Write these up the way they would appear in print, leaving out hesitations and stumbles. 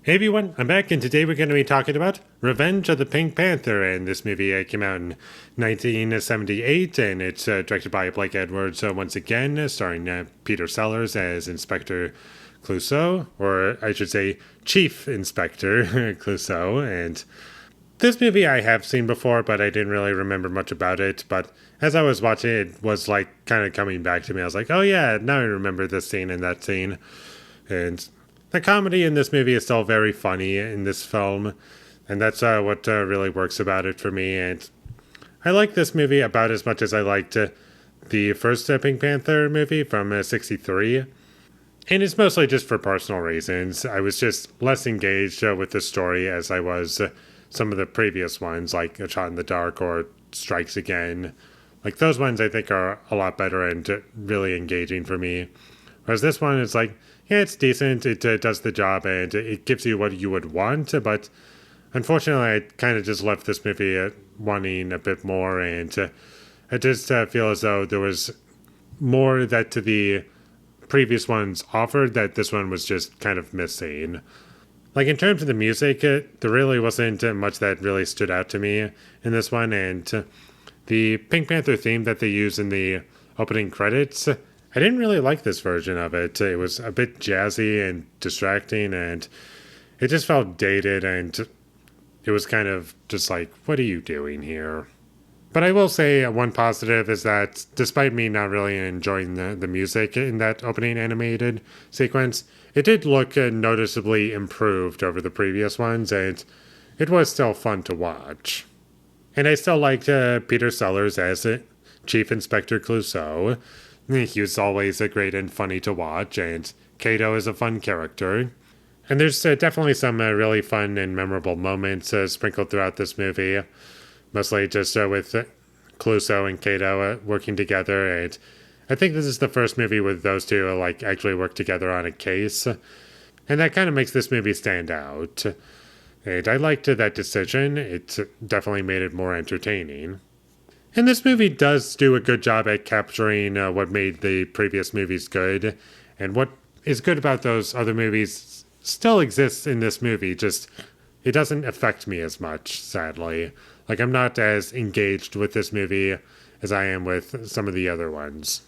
Hey everyone, I'm back, and today we're going to be talking about Revenge of the Pink Panther. And this movie came out in 1978, and it's directed by Blake Edwards once again, starring Peter Sellers as Inspector Clouseau, or I should say Chief Inspector Clouseau. And this movie I have seen before, but I didn't really remember much about it. But as I was watching it, it was like kind of coming back to me. I was like, oh yeah, now I remember this scene and that scene. And the comedy in this movie is still very funny in this film, and that's what really works about it for me. And I like this movie about as much as I liked the first Pink Panther movie from '63. And it's mostly just for personal reasons. I was just less engaged with the story as I was some of the previous ones, like A Shot in the Dark or Strikes Again. Like those ones I think are a lot better and really engaging for me. Whereas this one is like, yeah, it's decent, it does the job, and it gives you what you would want, but unfortunately I kind of just left this movie wanting a bit more, and I just feel as though there was more that the previous ones offered that this one was just kind of missing. Like in terms of the music, there really wasn't much that really stood out to me in this one, and the Pink Panther theme that they use in the opening credits, I didn't really like this version of it. It was a bit jazzy and distracting, and it just felt dated, and it was kind of just like, what are you doing here? But I will say one positive is that despite me not really enjoying the music in that opening animated sequence, it did look noticeably improved over the previous ones, and it was still fun to watch. And I still liked Peter Sellers as Chief Inspector Clouseau. He was always great and funny to watch, and Kato is a fun character. And there's definitely some really fun and memorable moments sprinkled throughout this movie, mostly just with Clouseau and Kato working together. And I think this is the first movie with those two like actually work together on a case, and that kind of makes this movie stand out. And I liked that decision. It definitely made it more entertaining. And this movie does do a good job at capturing what made the previous movies good. And what is good about those other movies still exists in this movie, just it doesn't affect me as much, sadly. Like, I'm not as engaged with this movie as I am with some of the other ones.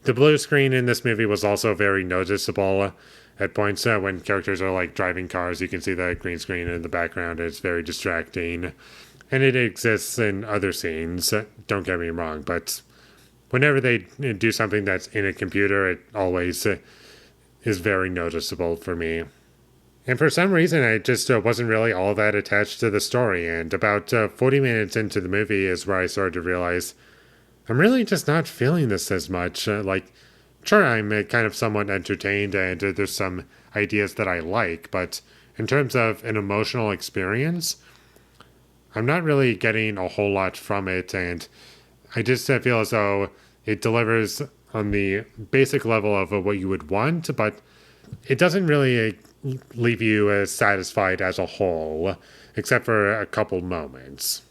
The blue screen in this movie was also very noticeable. At points when characters are like driving cars, you can see the green screen in the background, and it's very distracting. And it exists in other scenes, don't get me wrong, but whenever they do something that's in a computer, it always is very noticeable for me. And for some reason, I just wasn't really all that attached to the story, and about 40 minutes into the movie is where I started to realize I'm really just not feeling this as much. Sure, I'm kind of somewhat entertained, and there's some ideas that I like, but in terms of an emotional experience, I'm not really getting a whole lot from it, and I just feel as though it delivers on the basic level of what you would want, but it doesn't really leave you satisfied as a whole, except for a couple moments.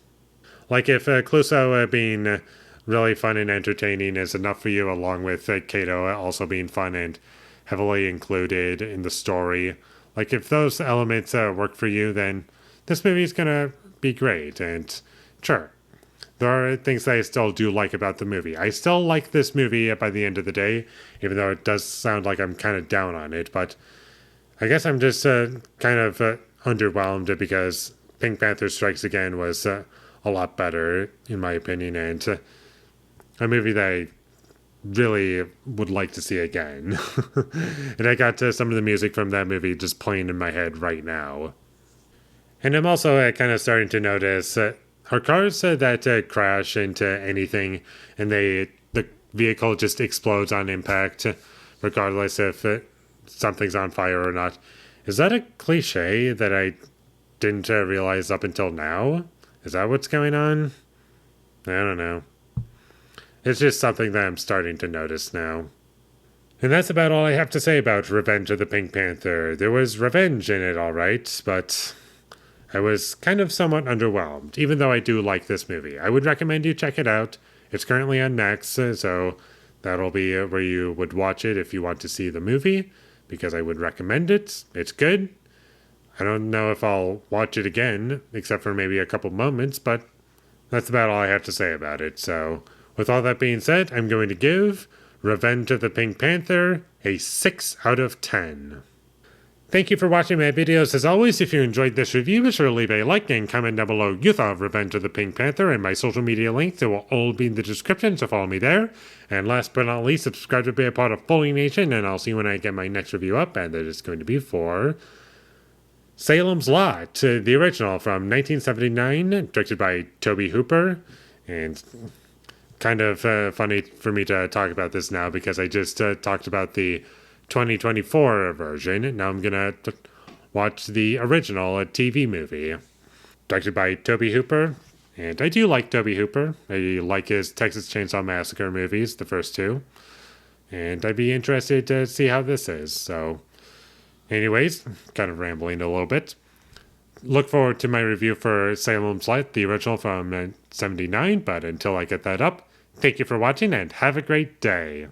Like if Clouseau being really fun and entertaining is enough for you, along with Kato also being fun and heavily included in the story. Like if those elements work for you, then this movie's gonna be great. And sure, there are things that I still do like about the movie. I still like this movie by the end of the day, even though it does sound like I'm kind of down on it. But I guess I'm just kind of underwhelmed because Pink Panther Strikes Again was a lot better, in my opinion, and a movie that I really would like to see again. And I got some of the music from that movie just playing in my head right now. And I'm also kind of starting to notice are cars that crash into anything and the vehicle just explodes on impact, regardless if something's on fire or not. Is that a cliche that I didn't realize up until now? Is that what's going on? I don't know. It's just something that I'm starting to notice now. And that's about all I have to say about Revenge of the Pink Panther. There was revenge in it, all right, but I was kind of somewhat underwhelmed, even though I do like this movie. I would recommend you check it out. It's currently on Next, so that'll be where you would watch it if you want to see the movie, because I would recommend it. It's good. I don't know if I'll watch it again, except for maybe a couple moments, but that's about all I have to say about it. So, with all that being said, I'm going to give Revenge of the Pink Panther a 6 out of 10. Thank you for watching my videos. As always, if you enjoyed this review, be sure to leave a like and comment down below you thought of Revenge of the Pink Panther, and my social media links, they will all be in the description, so follow me there. And last but not least, subscribe to be a part of Foley Nation, and I'll see you when I get my next review up, and that is going to be for Salem's Lot, the original from 1979, directed by Tobe Hooper. And kind of funny for me to talk about this now because I just talked about the 2024 version. Now I'm gonna watch the original, a TV movie, directed by Tobe Hooper. And I do like Tobe Hooper. I like his Texas Chainsaw Massacre movies, the first two. And I'd be interested to see how this is. So, anyways, kind of rambling a little bit. Look forward to my review for Salem's Lot, the original from 79. But until I get that up, thank you for watching and have a great day.